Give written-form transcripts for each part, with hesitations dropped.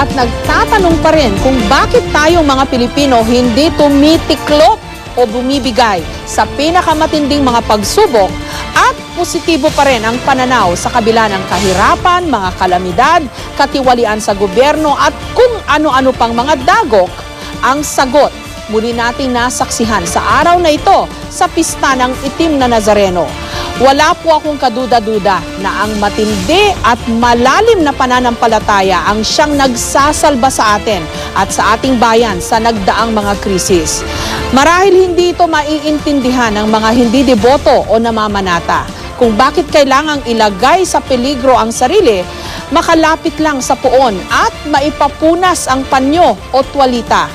at nagtatanong pa rin kung bakit tayong mga Pilipino hindi tumitiklop o bumibigay sa pinakamatinding mga pagsubok at positibo pa rin ang pananaw sa kabila ng kahirapan, mga kalamidad, katiwalian sa gobyerno at kung ano-ano pang mga dagok. Ang sagot, muli nating nasaksihan sa araw na ito sa pista ng Itim na Nazareno. Wala po akong kaduda-duda na ang matindi at malalim na pananampalataya ang siyang nagsasalba sa atin at sa ating bayan sa nagdaang mga krisis. Marahil hindi ito maiintindihan ng mga hindi deboto o namamanata kung bakit kailangang ilagay sa peligro ang sarili, makalapit lang sa puon at maipapunas ang panyo o tuwalita.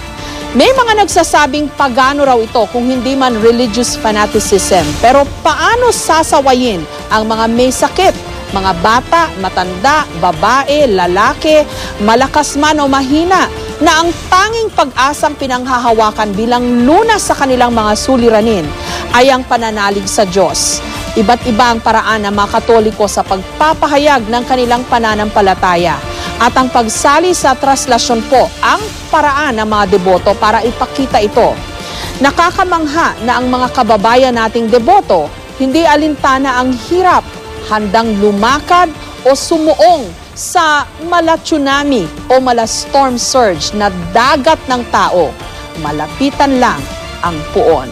May mga nagsasabing pagano raw ito kung hindi man religious fanaticism. Pero paano sasawayin ang mga may sakit, mga bata, matanda, babae, lalaki, malakas man o mahina, na ang tanging pag-asang pinanghahawakan bilang lunas sa kanilang mga suliranin ay ang pananalig sa Diyos. Iba't iba ang paraan ng mga Katoliko sa pagpapahayag ng kanilang pananampalataya. At ang pagsali sa traslasyon po ang paraan ng mga deboto para ipakita ito. Nakakamangha na ang mga kababayan nating deboto, hindi alintana ang hirap, handang lumakad o sumuong sa mala tsunami o mala storm surge na dagat ng tao. Malapitan lang ang puon.